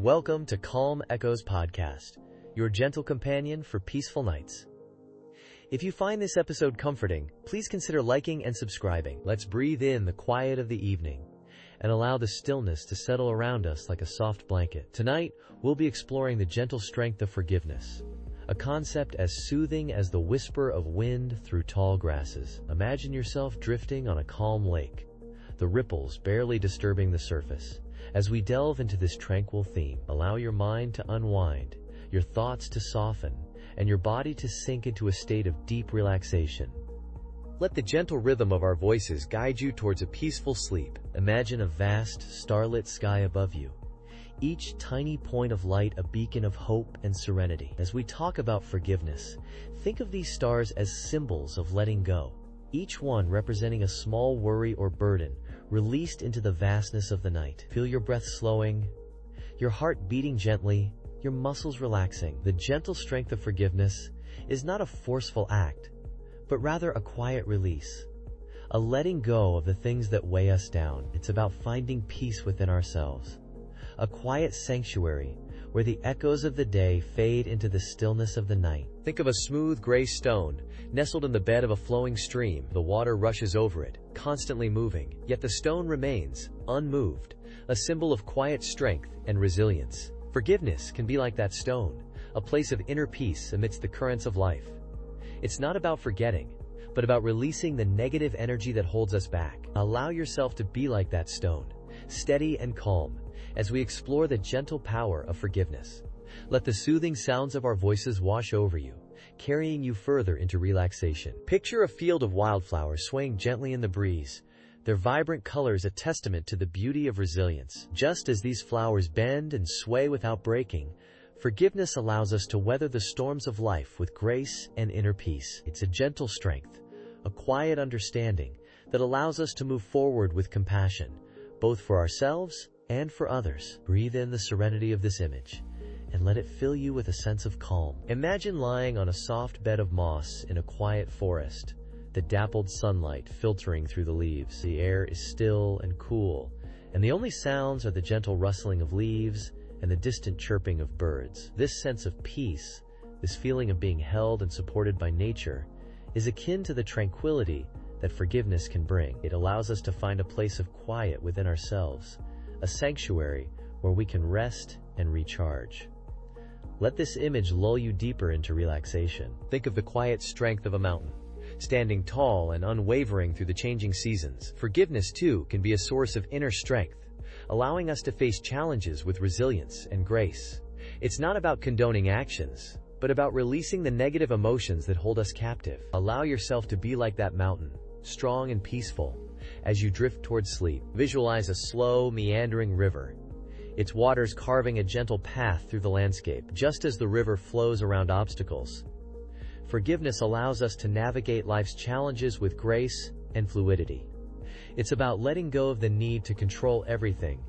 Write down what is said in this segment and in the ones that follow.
Welcome to Calm Echoes Podcast, your gentle companion for peaceful nights. If you find this episode comforting, please consider liking and subscribing. Let's breathe in the quiet of the evening and allow the stillness to settle around us like a soft blanket. Tonight, we'll be exploring the gentle strength of forgiveness, a concept as soothing as the whisper of wind through tall grasses. Imagine yourself drifting on a calm lake, the ripples barely disturbing the surface. As we delve into this tranquil theme, allow your mind to unwind, your thoughts to soften, and your body to sink into a state of deep relaxation. Let the gentle rhythm of our voices guide you towards a peaceful sleep. Imagine a vast, starlit sky above you, each tiny point of light a beacon of hope and serenity. As we talk about forgiveness, think of these stars as symbols of letting go, each one representing a small worry or burden released into the vastness of the night. Feel your breath slowing, your heart beating gently, your muscles relaxing. The gentle strength of forgiveness is not a forceful act, but rather a quiet release, a letting go of the things that weigh us down. It's about finding peace within ourselves, a quiet sanctuary where the echoes of the day fade into the stillness of the night. Think of a smooth gray stone nestled in the bed of a flowing stream. The water rushes over it, constantly moving, yet the stone remains unmoved, a symbol of quiet strength and resilience. Forgiveness can be like that stone, a place of inner peace amidst the currents of life. It's not about forgetting, but about releasing the negative energy that holds us back. Allow yourself to be like that stone, steady and calm, as we explore the gentle power of forgiveness. Let the soothing sounds of our voices wash over you, carrying you further into relaxation. Picture a field of wildflowers swaying gently in the breeze, their vibrant colors a testament to the beauty of resilience. Just as these flowers bend and sway without breaking, forgiveness allows us to weather the storms of life with grace and inner peace. It's a gentle strength, a quiet understanding that allows us to move forward with compassion, both for ourselves and for others. Breathe in the serenity of this image and let it fill you with a sense of calm. Imagine lying on a soft bed of moss in a quiet forest, the dappled sunlight filtering through the leaves. The air is still and cool, and the only sounds are the gentle rustling of leaves and the distant chirping of birds. This sense of peace, this feeling of being held and supported by nature, is akin to the tranquility that forgiveness can bring. It allows us to find a place of quiet within ourselves, a sanctuary where we can rest and recharge. Let this image lull you deeper into relaxation. Think of the quiet strength of a mountain, standing tall and unwavering through the changing seasons. Forgiveness, too, can be a source of inner strength, allowing us to face challenges with resilience and grace. It's not about condoning actions, but about releasing the negative emotions that hold us captive. Allow yourself to be like that mountain, strong and peaceful. As you drift towards sleep, visualize a slow, meandering river, its waters carving a gentle path through the landscape. Just as the river flows around obstacles, forgiveness allows us to navigate life's challenges with grace and fluidity. It's about letting go of the need to control everything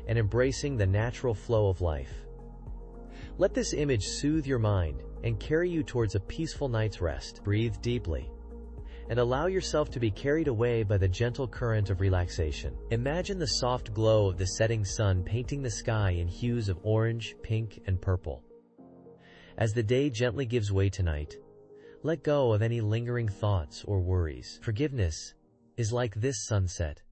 and embracing the natural flow of life. Let this image soothe your mind and carry you towards a peaceful night's rest. Breathe deeply and allow yourself to be carried away by the gentle current of relaxation. Imagine the soft glow of the setting sun painting the sky in hues of orange, pink, and purple. As the day gently gives way tonight, let go of any lingering thoughts or worries. Forgiveness is like this sunset,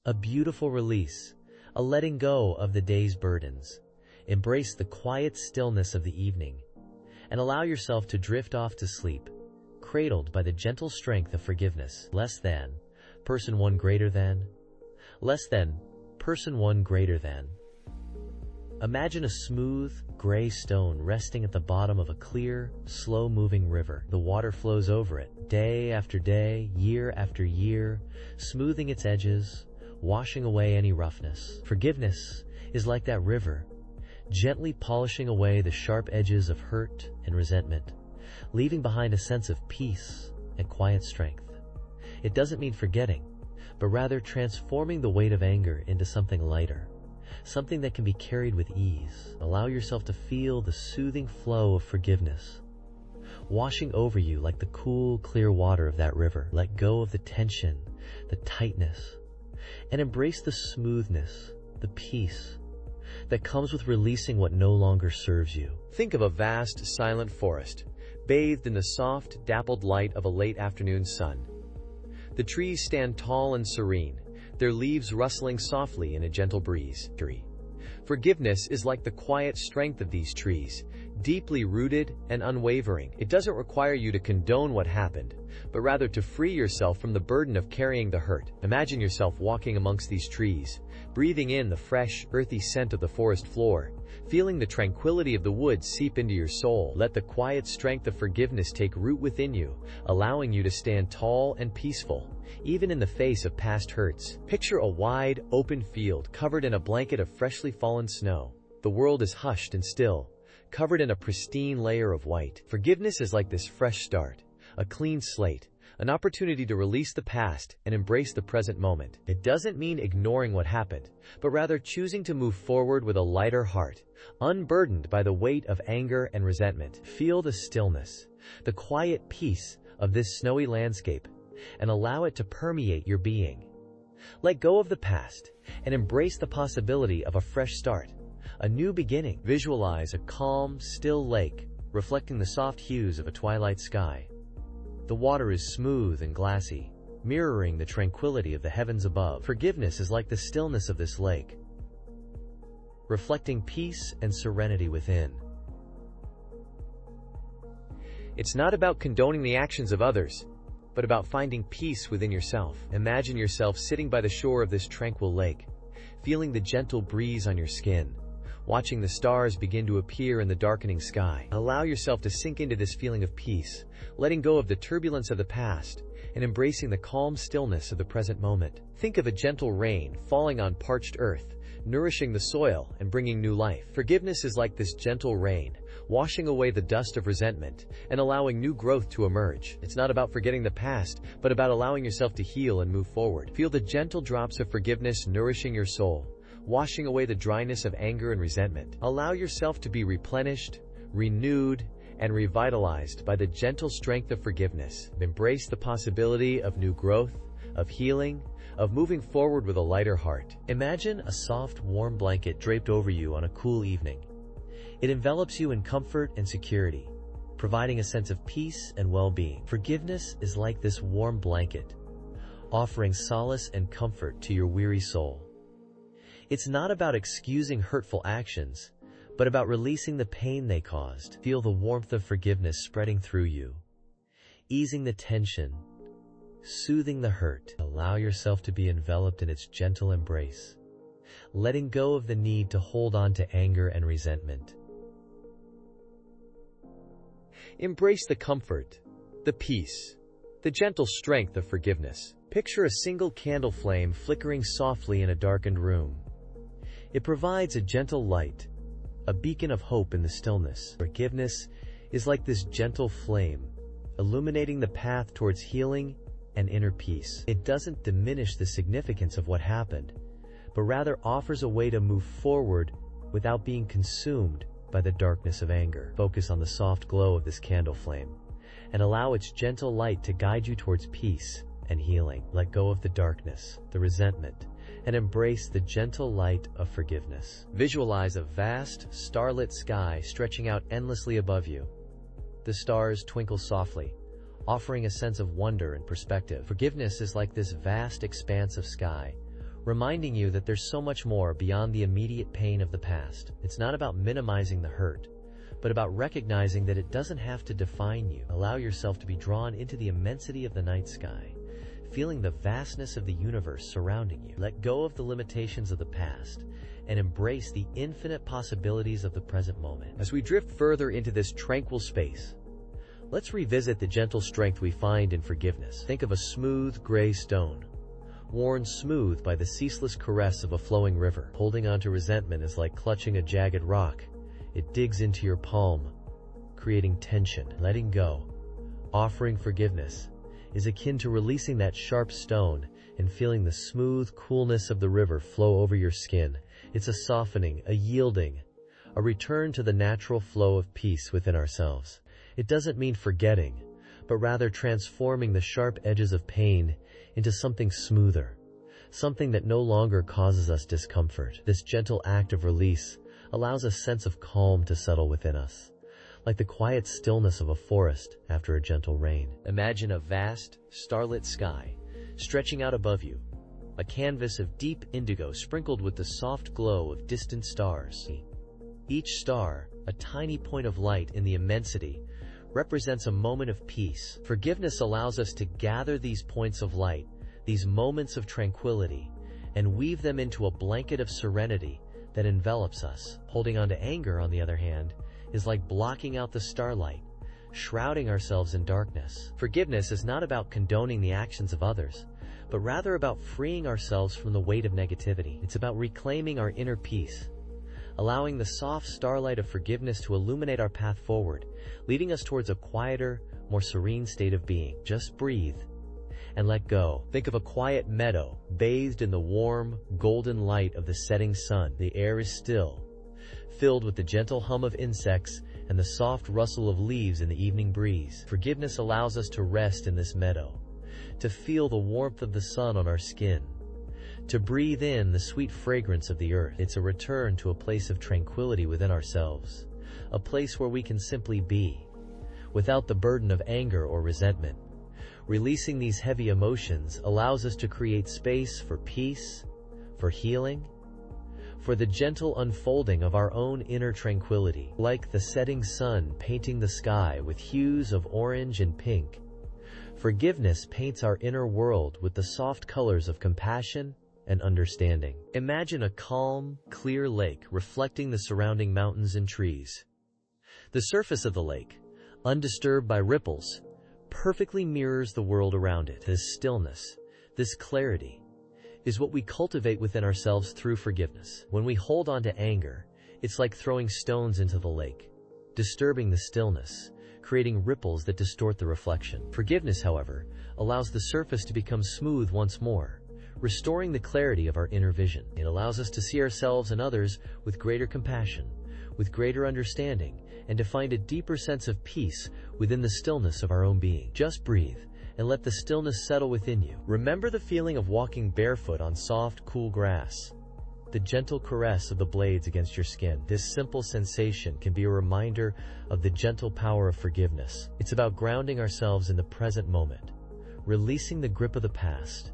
a beautiful release, a letting go of the day's burdens. Embrace the quiet stillness of the evening and allow yourself to drift off to sleep, cradled by the gentle strength of forgiveness. Less than, person one greater than. Less than, person one greater than. Imagine a smooth, gray stone resting at the bottom of a clear, slow-moving river. The water flows over it, day after day, year after year, smoothing its edges, washing away any roughness. Forgiveness is like that river, gently polishing away the sharp edges of hurt and resentment, leaving behind a sense of peace and quiet strength. It doesn't mean forgetting, but rather transforming the weight of anger into something lighter, something that can be carried with ease. Allow yourself to feel the soothing flow of forgiveness, washing over you like the cool, clear water of that river. Let go of the tension, the tightness, and embrace the smoothness, the peace that comes with releasing what no longer serves you. Think of a vast, silent forest, bathed in the soft, dappled light of a late afternoon sun. The trees stand tall and serene, their leaves rustling softly in a gentle breeze. Forgiveness is like the quiet strength of these trees, deeply rooted and unwavering. It doesn't require you to condone what happened, but rather to free yourself from the burden of carrying the hurt. Imagine yourself walking amongst these trees, breathing in the fresh, earthy scent of the forest floor, feeling the tranquility of the woods seep into your soul. Let the quiet strength of forgiveness take root within you, allowing you to stand tall and peaceful, even in the face of past hurts. Picture a wide, open field covered in a blanket of freshly fallen snow. The world is hushed and still, covered in a pristine layer of white. Forgiveness is like this fresh start, a clean slate, an opportunity to release the past and embrace the present moment. It doesn't mean ignoring what happened, but rather choosing to move forward with a lighter heart, unburdened by the weight of anger and resentment. Feel the stillness, the quiet peace of this snowy landscape, and allow it to permeate your being. Let go of the past and embrace the possibility of a fresh start, a new beginning. Visualize a calm, still lake, reflecting the soft hues of a twilight sky. The water is smooth and glassy, mirroring the tranquility of the heavens above. Forgiveness is like the stillness of this lake, reflecting peace and serenity within. It's not about condoning the actions of others, but about finding peace within yourself. Imagine yourself sitting by the shore of this tranquil lake, feeling the gentle breeze on your skin, watching the stars begin to appear in the darkening sky. Allow yourself to sink into this feeling of peace, letting go of the turbulence of the past and embracing the calm stillness of the present moment. Think of a gentle rain falling on parched earth, nourishing the soil and bringing new life. Forgiveness is like this gentle rain, washing away the dust of resentment and allowing new growth to emerge. It's not about forgetting the past, but about allowing yourself to heal and move forward. Feel the gentle drops of forgiveness nourishing your soul, washing away the dryness of anger and resentment. Allow yourself to be replenished, renewed, and revitalized by the gentle strength of forgiveness. Embrace the possibility of new growth, of healing, of moving forward with a lighter heart. Imagine a soft, warm blanket draped over you on a cool evening. It envelops you in comfort and security, providing a sense of peace and well-being. Forgiveness is like this warm blanket, offering solace and comfort to your weary soul. It's not about excusing hurtful actions, but about releasing the pain they caused. Feel the warmth of forgiveness spreading through you, easing the tension, soothing the hurt. Allow yourself to be enveloped in its gentle embrace, letting go of the need to hold on to anger and resentment. Embrace the comfort, the peace, the gentle strength of forgiveness. Picture a single candle flame flickering softly in a darkened room. It provides a gentle light, a beacon of hope in the stillness. Forgiveness is like this gentle flame, illuminating the path towards healing and inner peace. It doesn't diminish the significance of what happened, but rather offers a way to move forward without being consumed by the darkness of anger. Focus on the soft glow of this candle flame and allow its gentle light to guide you towards peace and healing. Let go of the darkness, the resentment, and embrace the gentle light of forgiveness. Visualize a vast, starlit sky stretching out endlessly above you. The stars twinkle softly, offering a sense of wonder and perspective. Forgiveness is like this vast expanse of sky, reminding you that there's so much more beyond the immediate pain of the past. It's not about minimizing the hurt, but about recognizing that it doesn't have to define you. Allow yourself to be drawn into the immensity of the night sky, feeling the vastness of the universe surrounding you. Let go of the limitations of the past and embrace the infinite possibilities of the present moment. As we drift further into this tranquil space, let's revisit the gentle strength we find in forgiveness. Think of a smooth, gray stone, worn smooth by the ceaseless caress of a flowing river. Holding on to resentment is like clutching a jagged rock. It digs into your palm, creating tension. Letting go, offering forgiveness, is akin to releasing that sharp stone and feeling the smooth coolness of the river flow over your skin. It's a softening, a yielding, a return to the natural flow of peace within ourselves. It doesn't mean forgetting, but rather transforming the sharp edges of pain into something smoother, something that no longer causes us discomfort. This gentle act of release allows a sense of calm to settle within us, like the quiet stillness of a forest after a gentle rain. Imagine a vast, starlit sky stretching out above you, a canvas of deep indigo sprinkled with the soft glow of distant stars. Each star, a tiny point of light in the immensity, represents a moment of peace. Forgiveness allows us to gather these points of light, these moments of tranquility, and weave them into a blanket of serenity that envelops us. Holding on to anger, on the other hand, is like blocking out the starlight, shrouding ourselves in darkness. Forgiveness is not about condoning the actions of others, but rather about freeing ourselves from the weight of negativity. It's about reclaiming our inner peace, allowing the soft starlight of forgiveness to illuminate our path forward, leading us towards a quieter, more serene state of being. Just breathe and let go. Think of a quiet meadow, bathed in the warm, golden light of the setting sun. The air is still, filled with the gentle hum of insects and the soft rustle of leaves in the evening breeze. Forgiveness allows us to rest in this meadow, to feel the warmth of the sun on our skin, to breathe in the sweet fragrance of the earth. It's a return to a place of tranquility within ourselves, a place where we can simply be, without the burden of anger or resentment. Releasing these heavy emotions allows us to create space for peace, for healing, for the gentle unfolding of our own inner tranquility. Like the setting sun painting the sky with hues of orange and pink, forgiveness paints our inner world with the soft colors of compassion and understanding. Imagine a calm, clear lake reflecting the surrounding mountains and trees. The surface of the lake, undisturbed by ripples, perfectly mirrors the world around it. This stillness, this clarity, is what we cultivate within ourselves through forgiveness. When we hold on to anger, it's like throwing stones into the lake, disturbing the stillness, creating ripples that distort the reflection. Forgiveness, however, allows the surface to become smooth once more, restoring the clarity of our inner vision. It allows us to see ourselves and others with greater compassion, with greater understanding, and to find a deeper sense of peace within the stillness of our own being. Just breathe and let the stillness settle within you. Remember the feeling of walking barefoot on soft, cool grass, the gentle caress of the blades against your skin. This simple sensation can be a reminder of the gentle power of forgiveness. It's about grounding ourselves in the present moment, releasing the grip of the past,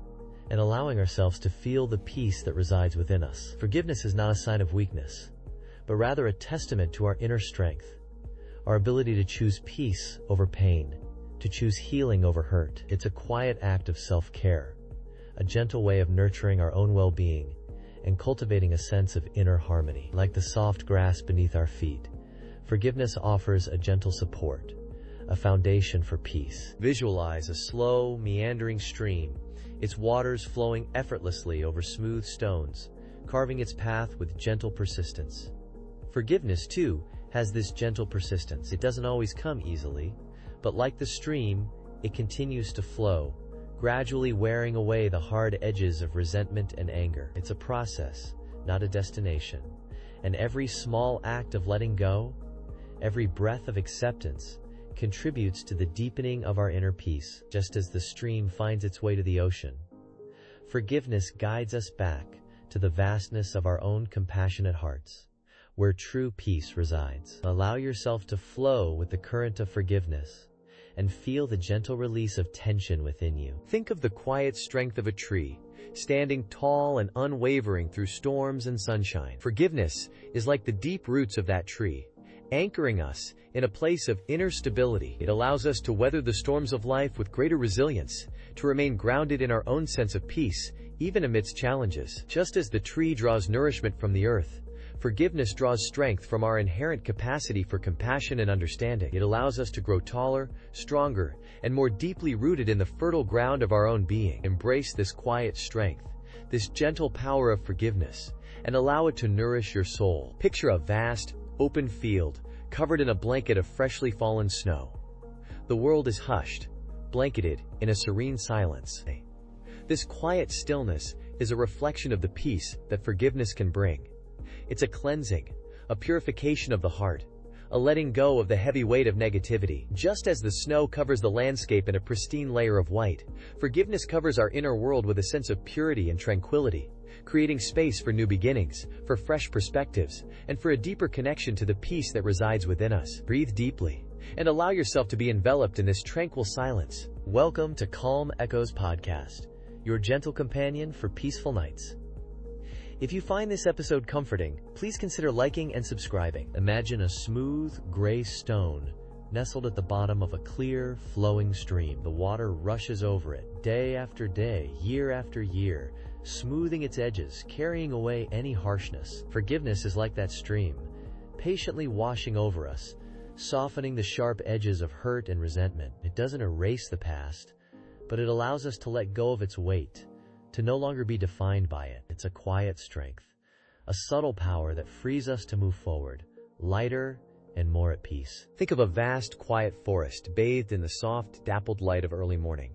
and allowing ourselves to feel the peace that resides within us. Forgiveness is not a sign of weakness, but rather a testament to our inner strength, our ability to choose peace over pain, to choose healing over hurt. It's a quiet act of self-care, a gentle way of nurturing our own well-being and cultivating a sense of inner harmony. Like the soft grass beneath our feet, forgiveness offers a gentle support, a foundation for peace. Visualize a slow, meandering stream, its waters flowing effortlessly over smooth stones, carving its path with gentle persistence. Forgiveness, too, has this gentle persistence. It doesn't always come easily, but like the stream, it continues to flow, gradually wearing away the hard edges of resentment and anger. It's a process, not a destination, and every small act of letting go, every breath of acceptance, contributes to the deepening of our inner peace. Just as the stream finds its way to the ocean, forgiveness guides us back to the vastness of our own compassionate hearts, where true peace resides. Allow yourself to flow with the current of forgiveness and feel the gentle release of tension within you. Think of the quiet strength of a tree, standing tall and unwavering through storms and sunshine. Forgiveness is like the deep roots of that tree, anchoring us in a place of inner stability. It allows us to weather the storms of life with greater resilience, to remain grounded in our own sense of peace, even amidst challenges. Just as the tree draws nourishment from the earth, forgiveness draws strength from our inherent capacity for compassion and understanding. It allows us to grow taller, stronger, and more deeply rooted in the fertile ground of our own being. Embrace this quiet strength, this gentle power of forgiveness, and allow it to nourish your soul. Picture a vast, open field covered in a blanket of freshly fallen snow. The world is hushed, blanketed in a serene silence. This quiet stillness is a reflection of the peace that forgiveness can bring. It's a cleansing, a purification of the heart, a letting go of the heavy weight of negativity. Just as the snow covers the landscape in a pristine layer of white, forgiveness covers our inner world with a sense of purity and tranquility, creating space for new beginnings, for fresh perspectives, and for a deeper connection to the peace that resides within us. Breathe deeply and allow yourself to be enveloped in this tranquil silence. Welcome to Calm Echoes Podcast, your gentle companion for peaceful nights. If you find this episode comforting, please consider liking and subscribing. Imagine a smooth, gray stone nestled at the bottom of a clear, flowing stream. The water rushes over it, day after day, year after year, smoothing its edges, carrying away any harshness. Forgiveness is like that stream, patiently washing over us, softening the sharp edges of hurt and resentment. It doesn't erase the past, but it allows us to let go of its weight, to no longer be defined by it. It's a quiet strength, a subtle power that frees us to move forward, lighter and more at peace. Think of a vast, quiet forest bathed in the soft, dappled light of early morning.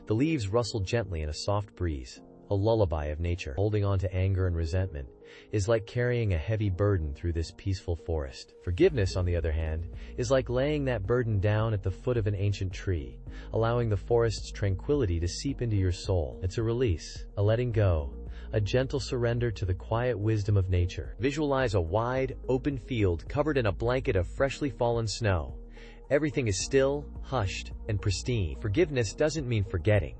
The leaves rustle gently in a soft breeze, a lullaby of nature. Holding on to anger and resentment is like carrying a heavy burden through this peaceful forest. Forgiveness, on the other hand, is like laying that burden down at the foot of an ancient tree, allowing the forest's tranquility to seep into your soul. It's a release, a letting go, a gentle surrender to the quiet wisdom of nature. Visualize a wide, open field covered in a blanket of freshly fallen snow. Everything is still, hushed, and pristine. Forgiveness doesn't mean forgetting,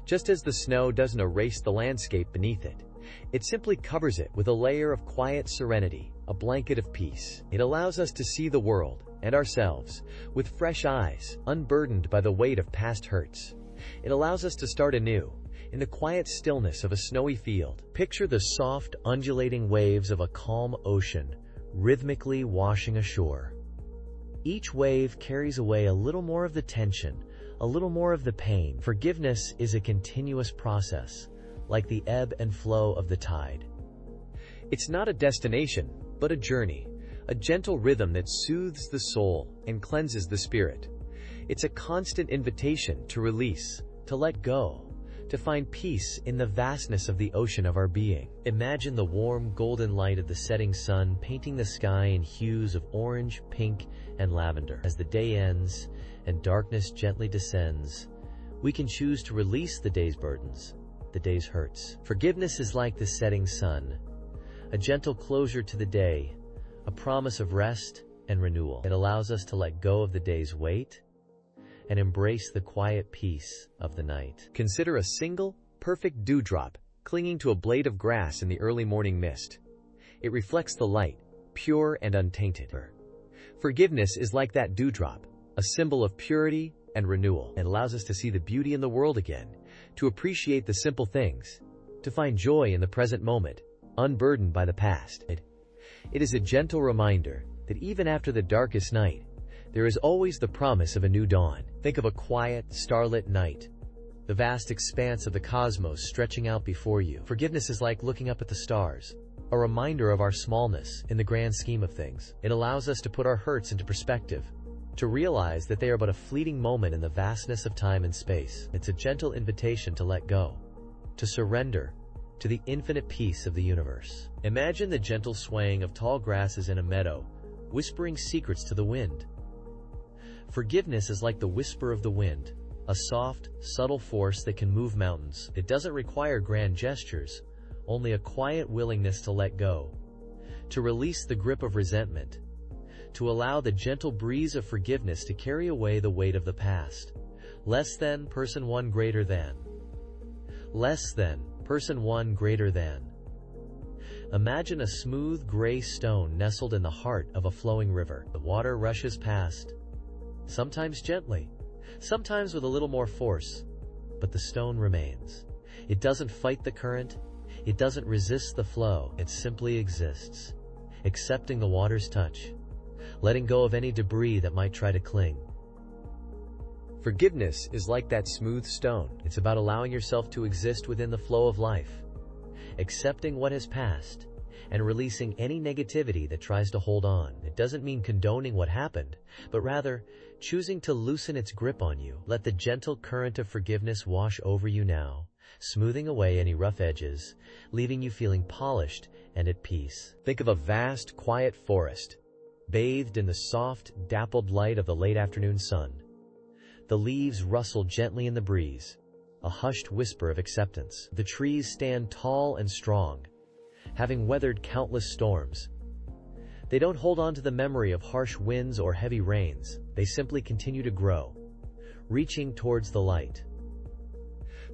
just as the snow doesn't erase the landscape beneath it. It simply covers it with a layer of quiet serenity, a blanket of peace. It allows us to see the world and ourselves with fresh eyes, unburdened by the weight of past hurts. It allows us to start anew, in the quiet stillness of a snowy field. Picture the soft, undulating waves of a calm ocean, rhythmically washing ashore. Each wave carries away a little more of the tension, a little more of the pain. Forgiveness is a continuous process, like the ebb and flow of the tide. It's not a destination, but a journey, a gentle rhythm that soothes the soul and cleanses the spirit. It's a constant invitation to release, to let go, to find peace in the vastness of the ocean of our being. Imagine the warm, golden light of the setting sun painting the sky in hues of orange, pink, and lavender. As the day ends and darkness gently descends, we can choose to release the day's burdens, the day's hurts. Forgiveness is like the setting sun, a gentle closure to the day, a promise of rest and renewal. It allows us to let go of the day's weight and embrace the quiet peace of the night. Consider a single, perfect dewdrop clinging to a blade of grass in the early morning mist. It reflects the light, pure and untainted. Forgiveness is like that dewdrop, a symbol of purity and renewal. It allows us to see the beauty in the world again, to appreciate the simple things, to find joy in the present moment, unburdened by the past. It is a gentle reminder that even after the darkest night, there is always the promise of a new dawn. Think of a quiet, starlit night, the vast expanse of the cosmos stretching out before you. Forgiveness is like looking up at the stars, a reminder of our smallness in the grand scheme of things. It allows us to put our hurts into perspective, to realize that they are but a fleeting moment in the vastness of time and space. It's a gentle invitation to let go, to surrender to the infinite peace of the universe. Imagine the gentle swaying of tall grasses in a meadow, whispering secrets to the wind. Forgiveness is like the whisper of the wind, a soft, subtle force that can move mountains. It doesn't require grand gestures, only a quiet willingness to let go, to release the grip of resentment, to allow the gentle breeze of forgiveness to carry away the weight of the past. Less than, person one greater than. Less than, person one greater than. Imagine a smooth gray stone nestled in the heart of a flowing river. The water rushes past, sometimes gently, sometimes with a little more force, but the stone remains. It doesn't fight the current, it doesn't resist the flow, it simply exists, accepting the water's touch, letting go of any debris that might try to cling. Forgiveness is like that smooth stone. It's about allowing yourself to exist within the flow of life, accepting what has passed, and releasing any negativity that tries to hold on. It doesn't mean condoning what happened, but rather choosing to loosen its grip on you. Let the gentle current of forgiveness wash over you now, smoothing away any rough edges, leaving you feeling polished and at peace. Think of a vast, quiet forest, bathed in the soft, dappled light of the late afternoon sun. The leaves rustle gently in the breeze, a hushed whisper of acceptance. The trees stand tall and strong, having weathered countless storms. They don't hold on to the memory of harsh winds or heavy rains. They simply continue to grow, reaching towards the light.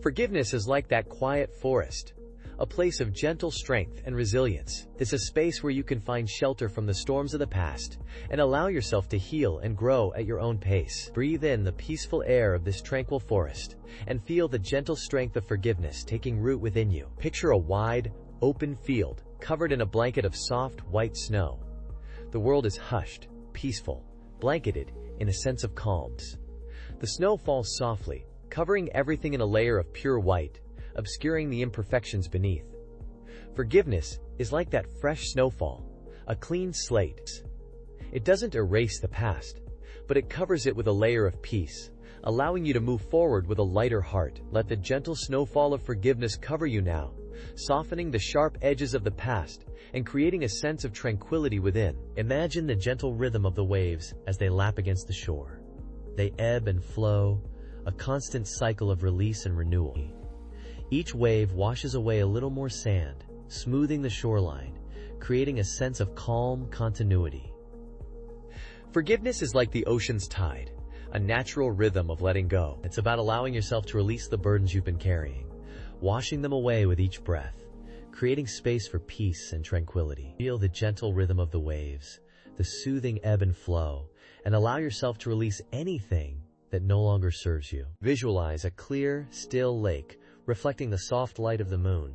Forgiveness is like that quiet forest, a place of gentle strength and resilience. It's a space where you can find shelter from the storms of the past and allow yourself to heal and grow at your own pace. Breathe in the peaceful air of this tranquil forest and feel the gentle strength of forgiveness taking root within you. Picture a wide, open field covered in a blanket of soft, white snow. The world is hushed, peaceful, blanketed in a sense of calm. The snow falls softly, covering everything in a layer of pure white, obscuring the imperfections beneath. Forgiveness is like that fresh snowfall, a clean slate. It doesn't erase the past, but it covers it with a layer of peace, allowing you to move forward with a lighter heart. Let the gentle snowfall of forgiveness cover you now, softening the sharp edges of the past and creating a sense of tranquility within. Imagine the gentle rhythm of the waves as they lap against the shore. They ebb and flow, a constant cycle of release and renewal. Each wave washes away a little more sand, smoothing the shoreline, creating a sense of calm continuity. Forgiveness is like the ocean's tide, a natural rhythm of letting go. It's about allowing yourself to release the burdens you've been carrying, washing them away with each breath, creating space for peace and tranquility. Feel the gentle rhythm of the waves, the soothing ebb and flow, and allow yourself to release anything that no longer serves you. Visualize a clear, still lake reflecting the soft light of the moon.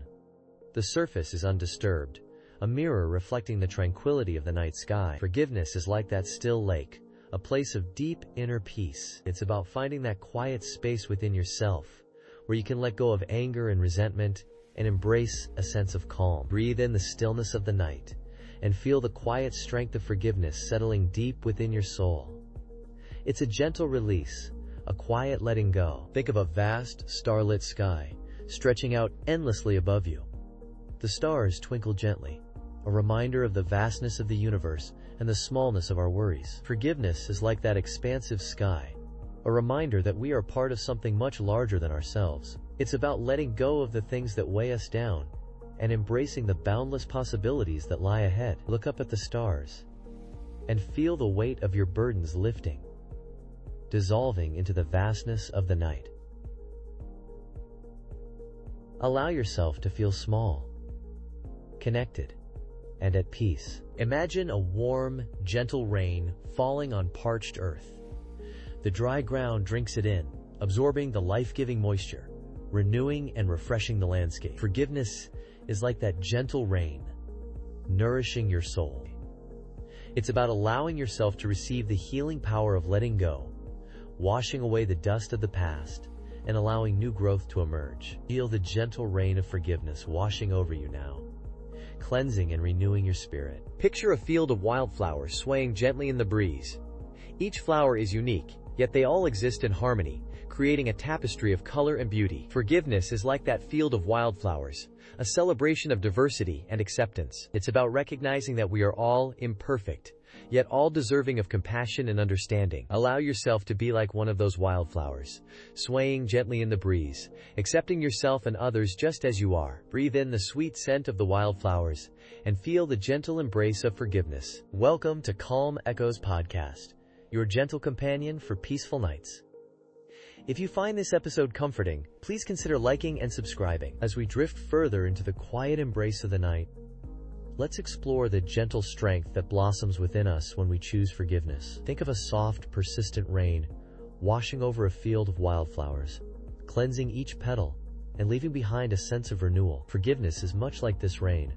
The surface is undisturbed, a mirror reflecting the tranquility of the night sky. Forgiveness is like that still lake, a place of deep inner peace. It's about finding that quiet space within yourself, where you can let go of anger and resentment and embrace a sense of calm. Breathe in the stillness of the night and feel the quiet strength of forgiveness settling deep within your soul. It's a gentle release, a quiet letting go. Think of a vast, starlit sky, stretching out endlessly above you. The stars twinkle gently, a reminder of the vastness of the universe and the smallness of our worries. Forgiveness is like that expansive sky, a reminder that we are part of something much larger than ourselves. It's about letting go of the things that weigh us down and embracing the boundless possibilities that lie ahead. Look up at the stars and feel the weight of your burdens lifting, dissolving into the vastness of the night. Allow yourself to feel small, connected, and at peace. Imagine a warm, gentle rain falling on parched earth. The dry ground drinks it in, absorbing the life-giving moisture, renewing and refreshing the landscape. Forgiveness is like that gentle rain, nourishing your soul. It's about allowing yourself to receive the healing power of letting go, washing away the dust of the past, and allowing new growth to emerge. Feel the gentle rain of forgiveness washing over you now, cleansing and renewing your spirit. Picture a field of wildflowers swaying gently in the breeze. Each flower is unique, yet they all exist in harmony, creating a tapestry of color and beauty. Forgiveness is like that field of wildflowers, a celebration of diversity and acceptance. It's about recognizing that we are all imperfect, yet all deserving of compassion and understanding. Allow yourself to be like one of those wildflowers, swaying gently in the breeze, accepting yourself and others just as you are. Breathe in the sweet scent of the wildflowers and feel the gentle embrace of forgiveness. Welcome to Calm Echoes Podcast, your gentle companion for peaceful nights. If you find this episode comforting, please consider liking and subscribing. As we drift further into the quiet embrace of the night, let's explore the gentle strength that blossoms within us when we choose forgiveness. Think of a soft, persistent rain washing over a field of wildflowers, cleansing each petal and leaving behind a sense of renewal. Forgiveness is much like this rain,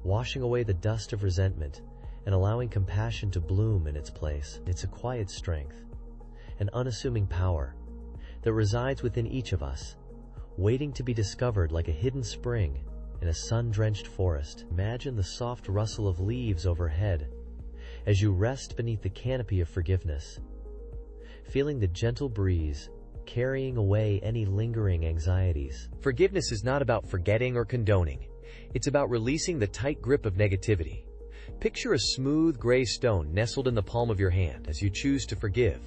washing away the dust of resentment and allowing compassion to bloom in its place. It's a quiet strength, an unassuming power that resides within each of us, waiting to be discovered like a hidden spring in a sun-drenched forest. Imagine the soft rustle of leaves overhead as you rest beneath the canopy of forgiveness, feeling the gentle breeze carrying away any lingering anxieties. Forgiveness is not about forgetting or condoning. It's about releasing the tight grip of negativity, Picture a smooth gray stone nestled in the palm of your hand as you choose to forgive.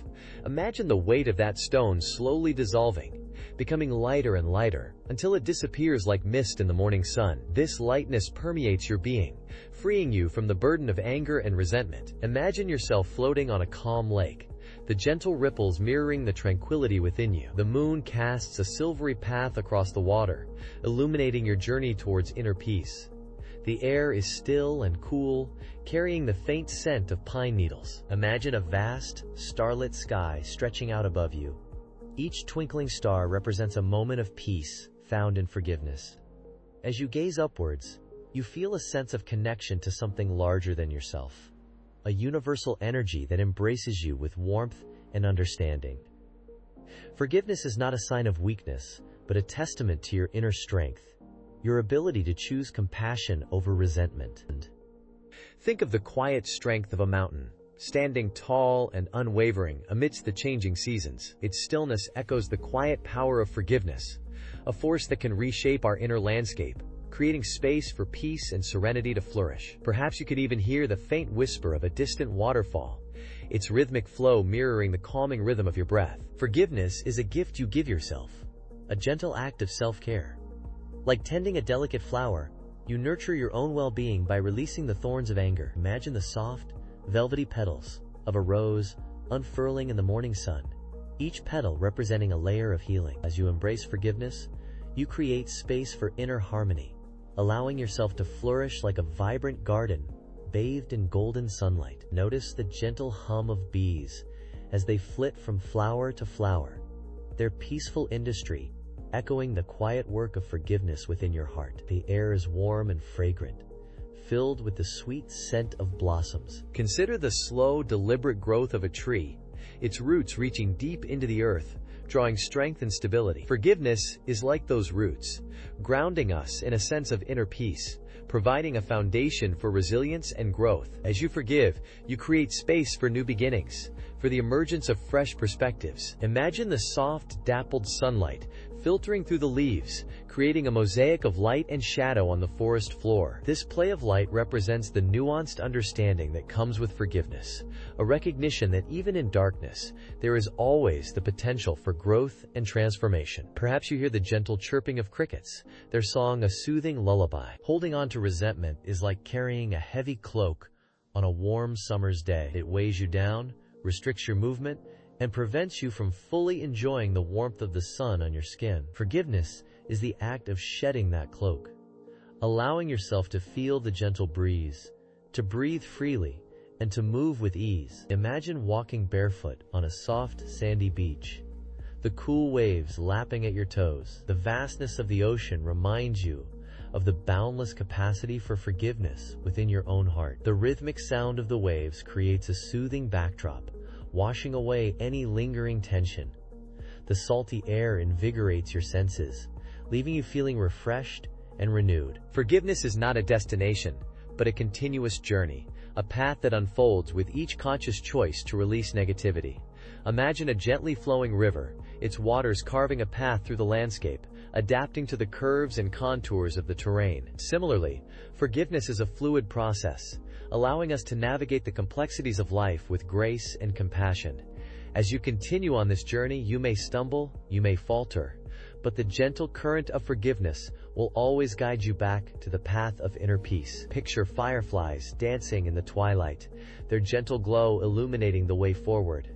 Imagine the weight of that stone slowly dissolving, becoming lighter and lighter, until it disappears like mist in the morning sun. This lightness permeates your being, freeing you from the burden of anger and resentment. Imagine yourself floating on a calm lake, the gentle ripples mirroring the tranquility within you. The moon casts a silvery path across the water, illuminating your journey towards inner peace. The air is still and cool, carrying the faint scent of pine needles. Imagine a vast, starlit sky stretching out above you. Each twinkling star represents a moment of peace found in forgiveness. As you gaze upwards, you feel a sense of connection to something larger than yourself, a universal energy that embraces you with warmth and understanding. Forgiveness is not a sign of weakness, but a testament to your inner strength, your ability to choose compassion over resentment. Think of the quiet strength of a mountain, standing tall and unwavering amidst the changing seasons. Its stillness echoes the quiet power of forgiveness, a force that can reshape our inner landscape, creating space for peace and serenity to flourish. Perhaps you could even hear the faint whisper of a distant waterfall, its rhythmic flow mirroring the calming rhythm of your breath. Forgiveness is a gift you give yourself, a gentle act of self-care. Like tending a delicate flower, you nurture your own well-being by releasing the thorns of anger. Imagine the soft, velvety petals of a rose unfurling in the morning sun, each petal representing a layer of healing. As you embrace forgiveness, you create space for inner harmony, allowing yourself to flourish like a vibrant garden bathed in golden sunlight. Notice the gentle hum of bees as they flit from flower to flower, their peaceful industry echoing the quiet work of forgiveness within your heart. The air is warm and fragrant, filled with the sweet scent of blossoms. Consider the slow, deliberate growth of a tree, its roots reaching deep into the earth, drawing strength and stability. Forgiveness is like those roots, grounding us in a sense of inner peace, providing a foundation for resilience and growth. As you forgive, you create space for new beginnings, for the emergence of fresh perspectives. Imagine the soft, dappled sunlight filtering through the leaves, creating a mosaic of light and shadow on the forest floor. This play of light represents the nuanced understanding that comes with forgiveness, a recognition that even in darkness, there is always the potential for growth and transformation. Perhaps you hear the gentle chirping of crickets, their song a soothing lullaby. Holding on to resentment is like carrying a heavy cloak on a warm summer's day. It weighs you down, restricts your movement, and prevents you from fully enjoying the warmth of the sun on your skin. Forgiveness is the act of shedding that cloak, allowing yourself to feel the gentle breeze, to breathe freely, and to move with ease. Imagine walking barefoot on a soft, sandy beach, the cool waves lapping at your toes. The vastness of the ocean reminds you of the boundless capacity for forgiveness within your own heart. The rhythmic sound of the waves creates a soothing backdrop, washing away any lingering tension. The salty air invigorates your senses, leaving you feeling refreshed and renewed. Forgiveness is not a destination, but a continuous journey, a path that unfolds with each conscious choice to release negativity. Imagine a gently flowing river, its waters carving a path through the landscape, adapting to the curves and contours of the terrain. Similarly, forgiveness is a fluid process, allowing us to navigate the complexities of life with grace and compassion. As you continue on this journey, you may stumble, you may falter, but the gentle current of forgiveness will always guide you back to the path of inner peace. Picture fireflies dancing in the twilight, their gentle glow illuminating the way forward.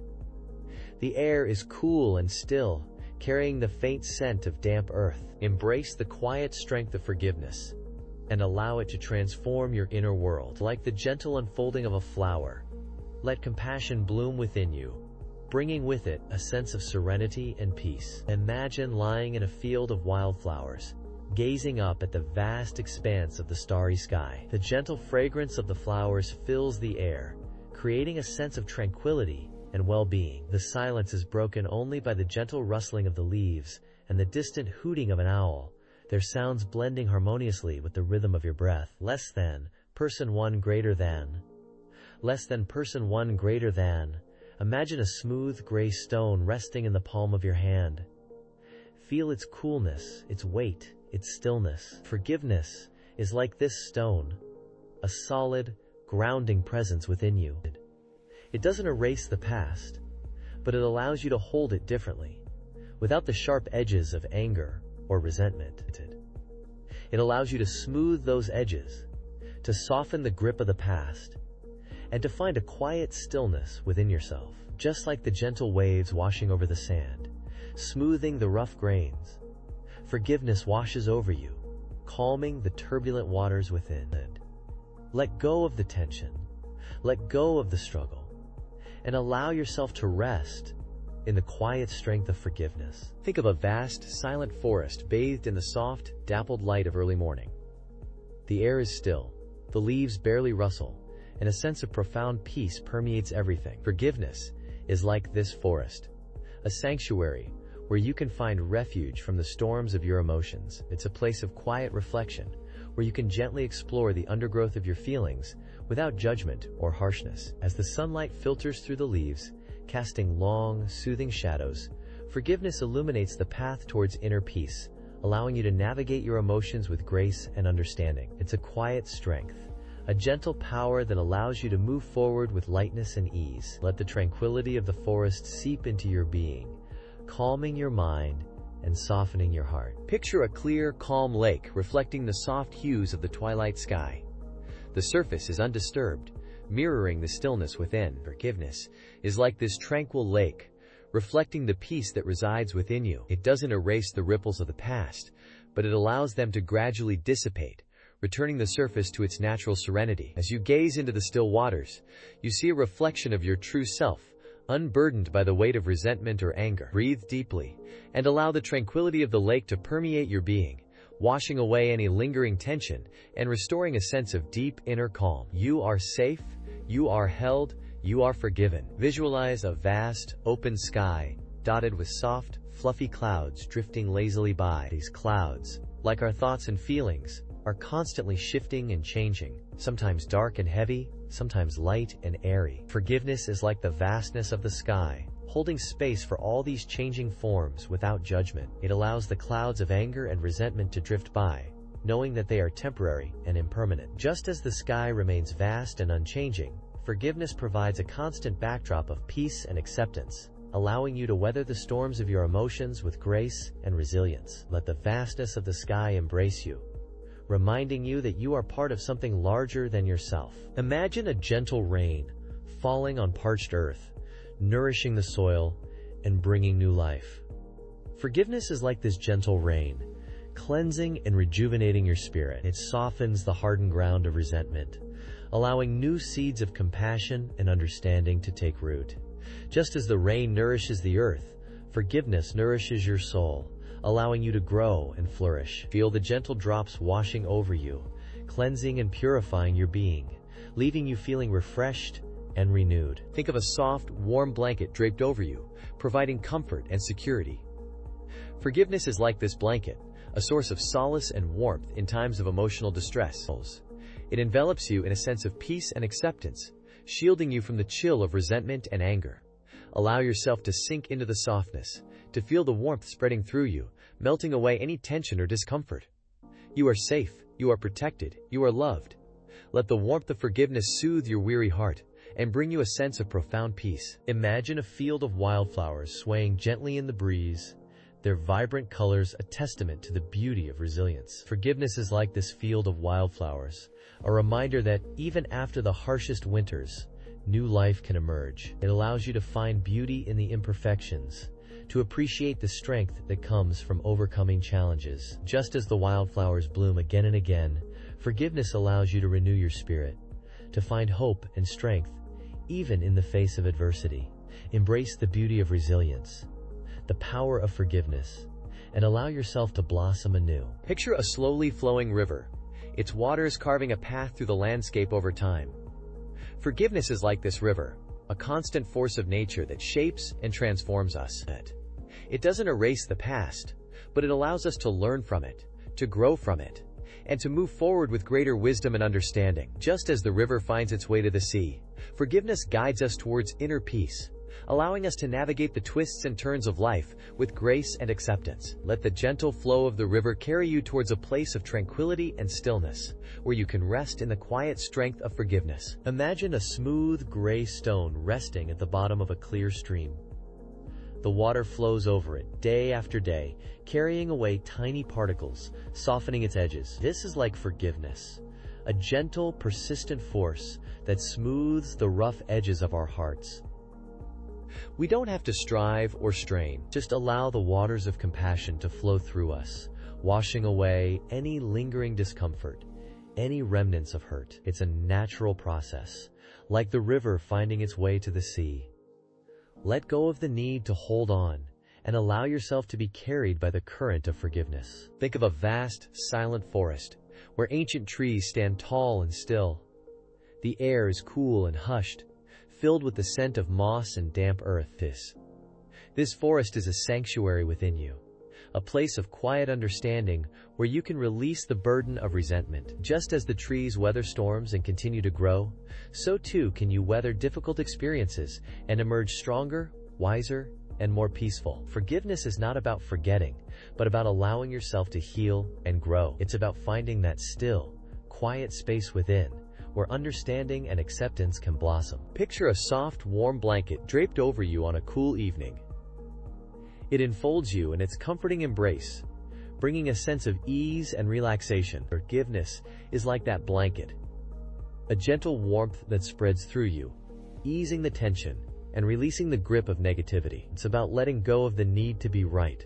The air is cool and still, carrying the faint scent of damp earth. Embrace the quiet strength of forgiveness and allow it to transform your inner world. Like the gentle unfolding of a flower, let compassion bloom within you, bringing with it a sense of serenity and peace. Imagine lying in a field of wildflowers, gazing up at the vast expanse of the starry sky. The gentle fragrance of the flowers fills the air, creating a sense of tranquility and well-being. The silence is broken only by the gentle rustling of the leaves and the distant hooting of an owl, their sounds blending harmoniously with the rhythm of your breath. Less than, person one greater than. Less than, person one greater than. Imagine a smooth gray stone resting in the palm of your hand. Feel its coolness, its weight, its stillness. Forgiveness is like this stone, a solid, grounding presence within you. It doesn't erase the past, but it allows you to hold it differently, without the sharp edges of anger or resentment. It allows you to smooth those edges, to soften the grip of the past, and to find a quiet stillness within yourself. Just like the gentle waves washing over the sand, smoothing the rough grains, forgiveness washes over you, calming the turbulent waters within. Let go of the tension, let go of the struggle, and allow yourself to rest in the quiet strength of forgiveness. Think of a vast, silent forest bathed in the soft, dappled light of early morning. The air is still, the leaves barely rustle, and a sense of profound peace permeates everything. Forgiveness is like this forest, a sanctuary where you can find refuge from the storms of your emotions. It's a place of quiet reflection, where you can gently explore the undergrowth of your feelings without judgment or harshness. As the sunlight filters through the leaves, casting long, soothing shadows, forgiveness illuminates the path towards inner peace, allowing you to navigate your emotions with grace and understanding. It's a quiet strength, a gentle power that allows you to move forward with lightness and ease. Let the tranquility of the forest seep into your being, calming your mind and softening your heart. Picture a clear, calm lake reflecting the soft hues of the twilight sky. The surface is undisturbed, mirroring the stillness within. Forgiveness is like this tranquil lake, reflecting the peace that resides within you. It doesn't erase the ripples of the past, but it allows them to gradually dissipate, returning the surface to its natural serenity. As you gaze into the still waters, you see a reflection of your true self, unburdened by the weight of resentment or anger. Breathe deeply and allow the tranquility of the lake to permeate your being, washing away any lingering tension and restoring a sense of deep inner calm. You are safe, you are held, you are forgiven. Visualize a vast, open sky, dotted with soft, fluffy clouds drifting lazily by. These clouds, like our thoughts and feelings, are constantly shifting and changing, sometimes dark and heavy, sometimes light and airy. Forgiveness is like the vastness of the sky, holding space for all these changing forms without judgment. It allows the clouds of anger and resentment to drift by, knowing that they are temporary and impermanent. Just as the sky remains vast and unchanging, forgiveness provides a constant backdrop of peace and acceptance, allowing you to weather the storms of your emotions with grace and resilience. Let the vastness of the sky embrace you, reminding you that you are part of something larger than yourself. Imagine a gentle rain falling on parched earth, nourishing the soil and bringing new life. Forgiveness is like this gentle rain, cleansing and rejuvenating your spirit. It softens the hardened ground of resentment, allowing new seeds of compassion and understanding to take root. Just as the rain nourishes the earth, forgiveness nourishes your soul, allowing you to grow and flourish. Feel the gentle drops washing over you, cleansing and purifying your being, leaving you feeling refreshed and renewed. Think of a soft, warm blanket draped over you, providing comfort and security. Forgiveness is like this blanket, a source of solace and warmth in times of emotional distress. It envelops you in a sense of peace and acceptance, shielding you from the chill of resentment and anger. Allow yourself to sink into the softness, to feel the warmth spreading through you, melting away any tension or discomfort. You are safe, you are protected, you are loved. Let the warmth of forgiveness soothe your weary heart and bring you a sense of profound peace. Imagine a field of wildflowers swaying gently in the breeze, their vibrant colors a testament to the beauty of resilience. Forgiveness is like this field of wildflowers, a reminder that even after the harshest winters, new life can emerge. It allows you to find beauty in the imperfections, to appreciate the strength that comes from overcoming challenges. Just as the wildflowers bloom again and again, forgiveness allows you to renew your spirit, to find hope and strength, even in the face of adversity. Embrace the beauty of resilience, the power of forgiveness, and allow yourself to blossom anew. Picture a slowly flowing river, its waters carving a path through the landscape over time. Forgiveness is like this river, a constant force of nature that shapes and transforms us. It doesn't erase the past, but it allows us to learn from it, to grow from it, and to move forward with greater wisdom and understanding. Just as the river finds its way to the sea, forgiveness guides us towards inner peace, allowing us to navigate the twists and turns of life with grace and acceptance. Let the gentle flow of the river carry you towards a place of tranquility and stillness, where you can rest in the quiet strength of forgiveness. Imagine a smooth gray stone resting at the bottom of a clear stream. The water flows over it day after day, carrying away tiny particles, softening its edges. This is like forgiveness, a gentle, persistent force that smooths the rough edges of our hearts. We don't have to strive or strain, just allow the waters of compassion to flow through us, washing away any lingering discomfort, any remnants of hurt. It's a natural process, like the river finding its way to the sea. Let go of the need to hold on and allow yourself to be carried by the current of forgiveness. Think of a vast, silent forest where ancient trees stand tall and still. The air is cool and hushed, filled with the scent of moss and damp earth. This forest is a sanctuary within you, a place of quiet understanding where you can release the burden of resentment. Just as the trees weather storms and continue to grow, so too can you weather difficult experiences and emerge stronger, wiser, and more peaceful. Forgiveness is not about forgetting, but about allowing yourself to heal and grow. It's about finding that still, quiet space within, where understanding and acceptance can blossom. Picture a soft, warm blanket draped over you on a cool evening. It enfolds you in its comforting embrace, bringing a sense of ease and relaxation. Forgiveness is like that blanket, a gentle warmth that spreads through you, easing the tension and releasing the grip of negativity. It's about letting go of the need to be right,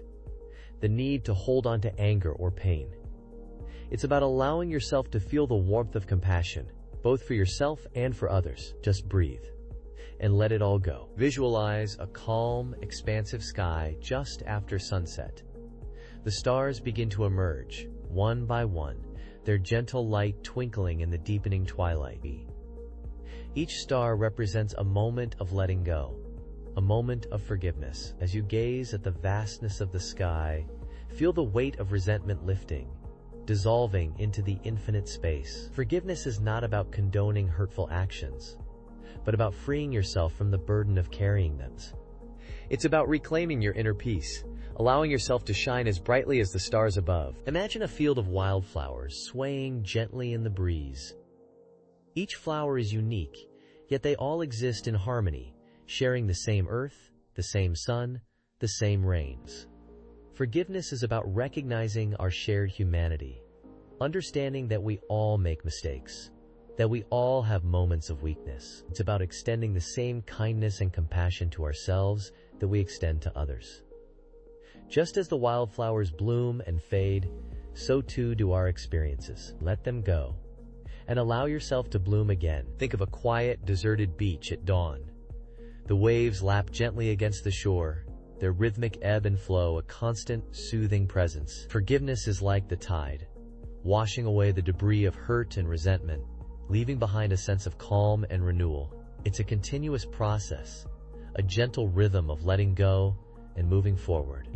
the need to hold on to anger or pain. It's about allowing yourself to feel the warmth of compassion, both for yourself and for others. Just breathe and let it all go. Visualize a calm, expansive sky just after sunset. The stars begin to emerge, one by one, their gentle light twinkling in the deepening twilight. Each star represents a moment of letting go, a moment of forgiveness. As you gaze at the vastness of the sky, feel the weight of resentment lifting, dissolving into the infinite space. Forgiveness is not about condoning hurtful actions, but about freeing yourself from the burden of carrying them. It's about reclaiming your inner peace, allowing yourself to shine as brightly as the stars above. Imagine a field of wildflowers swaying gently in the breeze. Each flower is unique, yet they all exist in harmony, sharing the same earth, the same sun, the same rains. Forgiveness is about recognizing our shared humanity, understanding that we all make mistakes, that we all have moments of weakness. It's about extending the same kindness and compassion to ourselves that we extend to others. Just as the wildflowers bloom and fade, so too do our experiences. Let them go and allow yourself to bloom again. Think of a quiet, deserted beach at dawn. The waves lap gently against the shore, their rhythmic ebb and flow a constant, soothing presence. Forgiveness is like the tide, washing away the debris of hurt and resentment, leaving behind a sense of calm and renewal. It's a continuous process, a gentle rhythm of letting go and moving forward.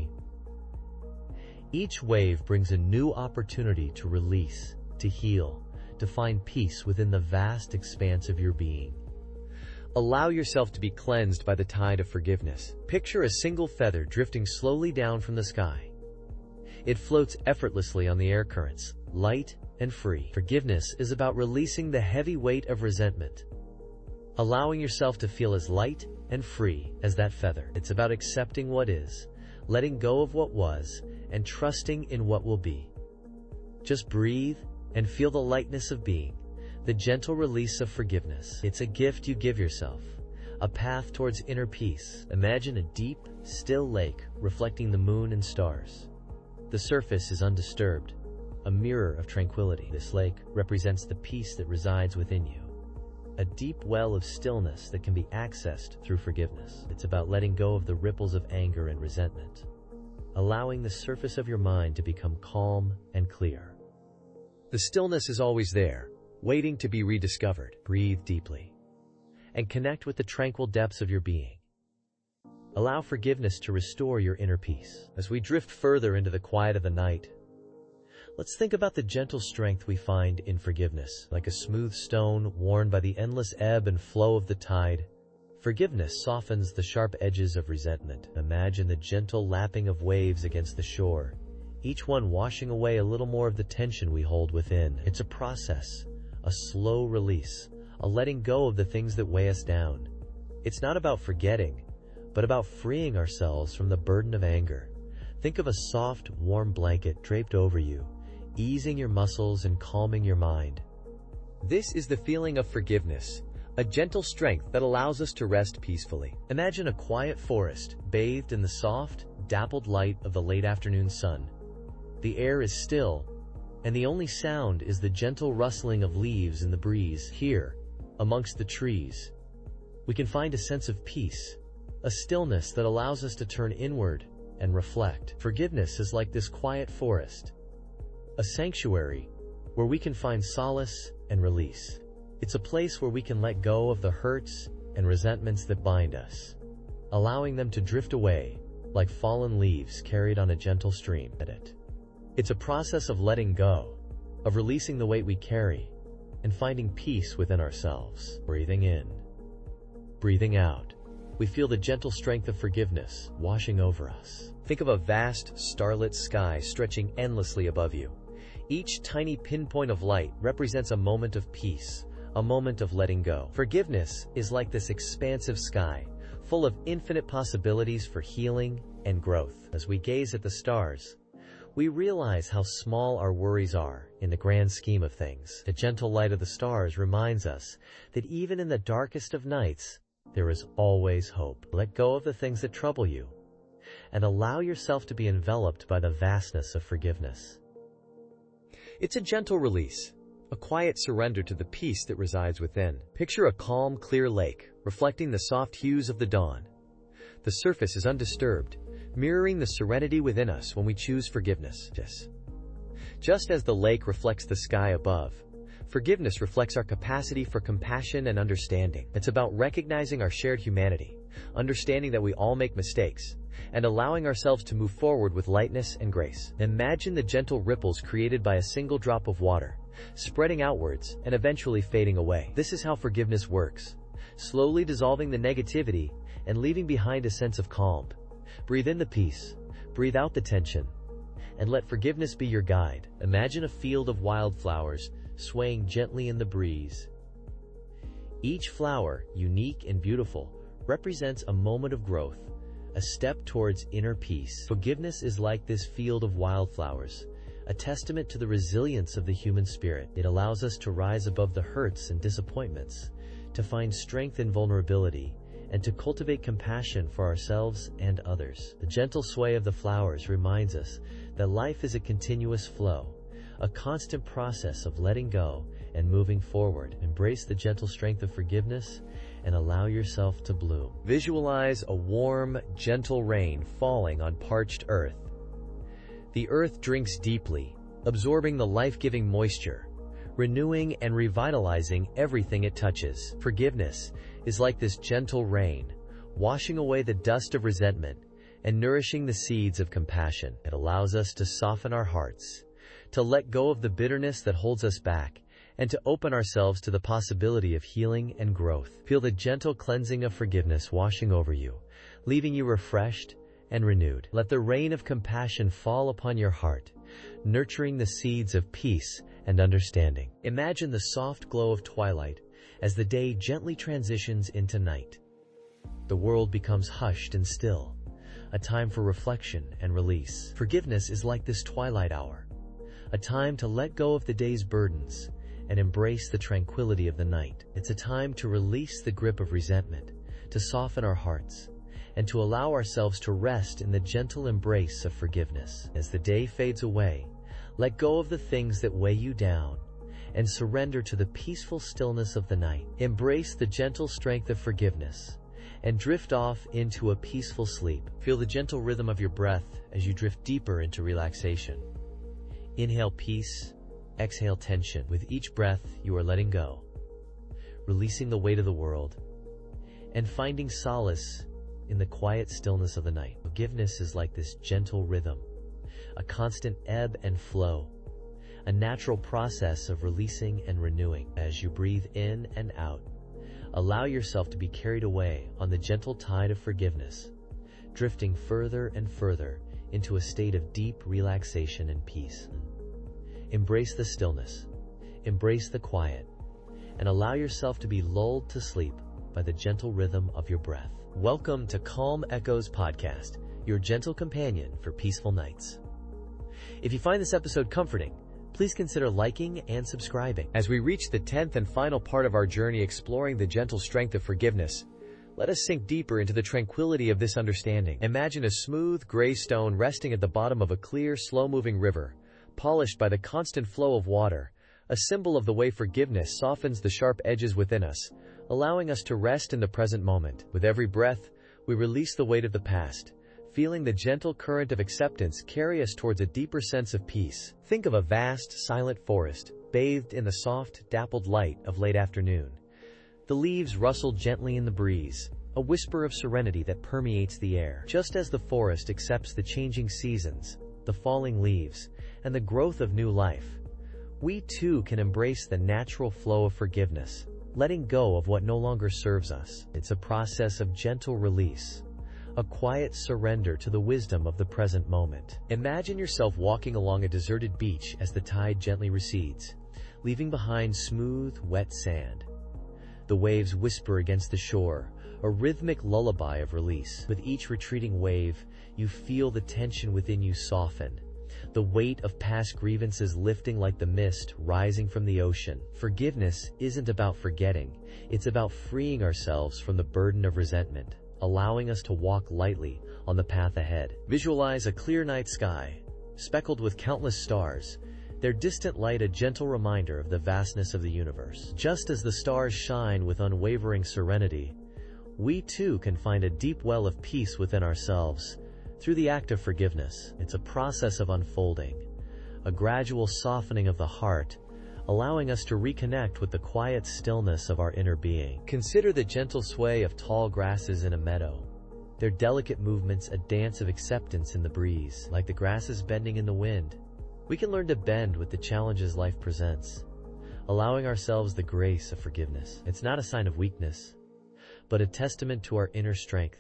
Each wave brings a new opportunity to release, to heal, to find peace within the vast expanse of your being. Allow yourself to be cleansed by the tide of forgiveness. Picture a single feather drifting slowly down from the sky. It floats effortlessly on the air currents, light and free. Forgiveness is about releasing the heavy weight of resentment, allowing yourself to feel as light and free as that feather. It's about accepting what is, letting go of what was, and trusting in what will be. Just breathe and feel the lightness of being, the gentle release of forgiveness. It's a gift you give yourself, a path towards inner peace. Imagine a deep, still lake reflecting the moon and stars. The surface is undisturbed, a mirror of tranquility. This lake represents the peace that resides within you, a deep well of stillness that can be accessed through forgiveness. It's about letting go of the ripples of anger and resentment, allowing the surface of your mind to become calm and clear. The stillness is always there, waiting to be rediscovered. Breathe deeply and connect with the tranquil depths of your being. Allow forgiveness to restore your inner peace. As we drift further into the quiet of the night, let's think about the gentle strength we find in forgiveness. Like a smooth stone worn by the endless ebb and flow of the tide, Forgiveness softens the sharp edges of resentment. Imagine the gentle lapping of waves against the shore, each one washing away a little more of the tension we hold within. It's a process, a slow release, a letting go of the things that weigh us down. It's not about forgetting, but about freeing ourselves from the burden of anger. Think of a soft, warm blanket draped over you, easing your muscles and calming your mind. This is the feeling of forgiveness, a gentle strength that allows us to rest peacefully. Imagine a quiet forest, bathed in the soft, dappled light of the late afternoon sun. The air is still, and the only sound is the gentle rustling of leaves in the breeze. Here, amongst the trees, we can find a sense of peace, a stillness that allows us to turn inward and reflect. Forgiveness is like this quiet forest, a sanctuary where we can find solace and release. It's a place where we can let go of the hurts and resentments that bind us, allowing them to drift away like fallen leaves carried on a gentle stream. It's a process of letting go, of releasing the weight we carry, and finding peace within ourselves. Breathing in, breathing out, we feel the gentle strength of forgiveness washing over us. Think of a vast, starlit sky stretching endlessly above you. Each tiny pinpoint of light represents a moment of peace, a moment of letting go. Forgiveness is like this expansive sky, full of infinite possibilities for healing and growth. As we gaze at the stars, we realize how small our worries are in the grand scheme of things. The gentle light of the stars reminds us that even in the darkest of nights, there is always hope. Let go of the things that trouble you, and allow yourself to be enveloped by the vastness of forgiveness. It's a gentle release, a quiet surrender to the peace that resides within. Picture a calm, clear lake, reflecting the soft hues of the dawn. The surface is undisturbed, mirroring the serenity within us when we choose forgiveness. Just as the lake reflects the sky above, forgiveness reflects our capacity for compassion and understanding. It's about recognizing our shared humanity, understanding that we all make mistakes, and allowing ourselves to move forward with lightness and grace. Imagine the gentle ripples created by a single drop of water, spreading outwards and eventually fading away. This is how forgiveness works, slowly dissolving the negativity and leaving behind a sense of calm. Breathe in the peace, breathe out the tension, and let forgiveness be your guide. Imagine a field of wildflowers swaying gently in the breeze. Each flower, unique and beautiful, represents a moment of growth, a step towards inner peace. Forgiveness is like this field of wildflowers, a testament to the resilience of the human spirit. It allows us to rise above the hurts and disappointments, to find strength in vulnerability, and to cultivate compassion for ourselves and others. The gentle sway of the flowers reminds us that life is a continuous flow, a constant process of letting go and moving forward. Embrace the gentle strength of forgiveness and allow yourself to bloom. Visualize a warm, gentle rain falling on parched earth. The earth drinks deeply, absorbing the life-giving moisture, renewing and revitalizing everything it touches. Forgiveness is like this gentle rain, washing away the dust of resentment and nourishing the seeds of compassion. It allows us to soften our hearts, to let go of the bitterness that holds us back, and to open ourselves to the possibility of healing and growth. Feel the gentle cleansing of forgiveness washing over you, leaving you refreshed and renewed. Let the rain of compassion fall upon your heart, nurturing the seeds of peace and understanding. Imagine the soft glow of twilight as the day gently transitions into night. The world becomes hushed and still, a time for reflection and release. Forgiveness is like this twilight hour, a time to let go of the day's burdens and embrace the tranquility of the night. It's a time to release the grip of resentment, to soften our hearts, and to allow ourselves to rest in the gentle embrace of forgiveness. As the day fades away, let go of the things that weigh you down and surrender to the peaceful stillness of the night. Embrace the gentle strength of forgiveness and drift off into a peaceful sleep. Feel the gentle rhythm of your breath as you drift deeper into relaxation. Inhale peace, exhale tension. With each breath, you are letting go, releasing the weight of the world, and finding solace in the quiet stillness of the night. Forgiveness is like this gentle rhythm, a constant ebb and flow, a natural process of releasing and renewing. As you breathe in and out, Allow yourself to be carried away on the gentle tide of forgiveness, drifting further and further into a state of deep relaxation and peace. Embrace the stillness, embrace the quiet, and allow yourself to be lulled to sleep by the gentle rhythm of your breath. Welcome to Calm Echoes Podcast, your gentle companion for peaceful nights. If you find this episode comforting, please consider liking and subscribing. As we reach the 10th and final part of our journey exploring the gentle strength of forgiveness, let us sink deeper into the tranquility of this understanding. Imagine a smooth, gray stone resting at the bottom of a clear, slow-moving river, polished by the constant flow of water, a symbol of the way forgiveness softens the sharp edges within us, allowing us to rest in the present moment. With every breath, we release the weight of the past, feeling the gentle current of acceptance carry us towards a deeper sense of peace. Think of a vast, silent forest, bathed in the soft, dappled light of late afternoon. The leaves rustle gently in the breeze, a whisper of serenity that permeates the air. Just as the forest accepts the changing seasons, the falling leaves, and the growth of new life, we too can embrace the natural flow of forgiveness, letting go of what no longer serves us. It's a process of gentle release, a quiet surrender to the wisdom of the present moment. Imagine yourself walking along a deserted beach as the tide gently recedes, leaving behind smooth, wet sand. The waves whisper against the shore, a rhythmic lullaby of release. With each retreating wave, you feel the tension within you soften, the weight of past grievances lifting like the mist rising from the ocean. Forgiveness isn't about forgetting, it's about freeing ourselves from the burden of resentment, allowing us to walk lightly on the path ahead. Visualize a clear night sky, speckled with countless stars, their distant light a gentle reminder of the vastness of the universe. Just as the stars shine with unwavering serenity, we too can find a deep well of peace within ourselves through the act of forgiveness. It's a process of unfolding, a gradual softening of the heart, allowing us to reconnect with the quiet stillness of our inner being. Consider the gentle sway of tall grasses in a meadow, their delicate movements a dance of acceptance in the breeze. Like the grasses bending in the wind, we can learn to bend with the challenges life presents, allowing ourselves the grace of forgiveness. It's not a sign of weakness, but a testament to our inner strength,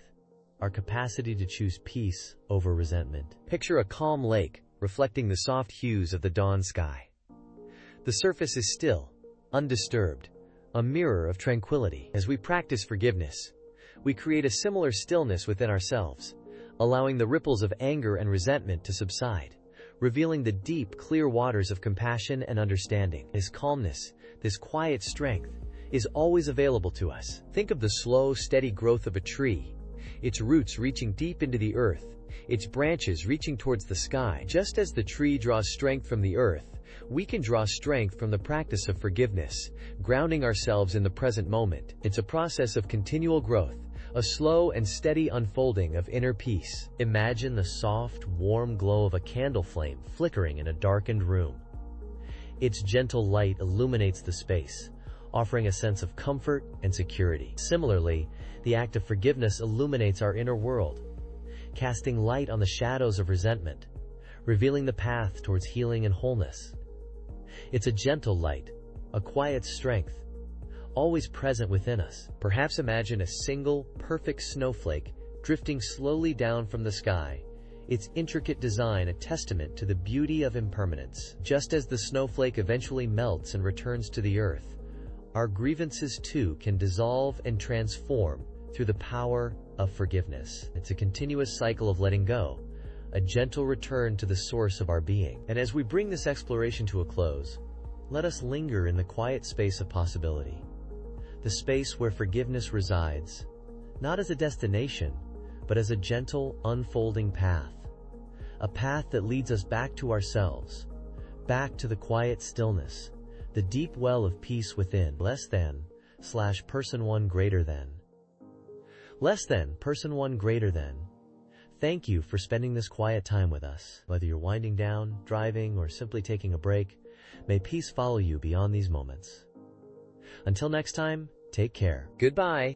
our capacity to choose peace over resentment. Picture a calm lake reflecting the soft hues of the dawn sky. The surface is still, undisturbed, a mirror of tranquility. As we practice forgiveness, we create a similar stillness within ourselves, allowing the ripples of anger and resentment to subside, revealing the deep, clear waters of compassion and understanding. This calmness, this quiet strength, is always available to us. Think of the slow, steady growth of a tree, its roots reaching deep into the earth, its branches reaching towards the sky. Just as the tree draws strength from the earth, we can draw strength from the practice of forgiveness, grounding ourselves in the present moment. It's a process of continual growth, a slow and steady unfolding of inner peace. Imagine the soft, warm glow of a candle flame flickering in a darkened room. Its gentle light illuminates the space, offering a sense of comfort and security. Similarly, the act of forgiveness illuminates our inner world, casting light on the shadows of resentment, revealing the path towards healing and wholeness. It's a gentle light, a quiet strength, always present within us. Perhaps imagine a single, perfect snowflake drifting slowly down from the sky, its intricate design a testament to the beauty of impermanence. Just as the snowflake eventually melts and returns to the earth, our grievances too can dissolve and transform through the power of forgiveness. It's a continuous cycle of letting go, a gentle return to the source of our being. And as we bring this exploration to a close, let us linger in the quiet space of possibility, the space where forgiveness resides, not as a destination, but as a gentle, unfolding path, a path that leads us back to ourselves, back to the quiet stillness, the deep well of peace within. Less than, / person one greater than. Less than, person one greater than. Thank you for spending this quiet time with us. Whether you're winding down, driving, or simply taking a break, may peace follow you beyond these moments. Until next time, take care. Goodbye.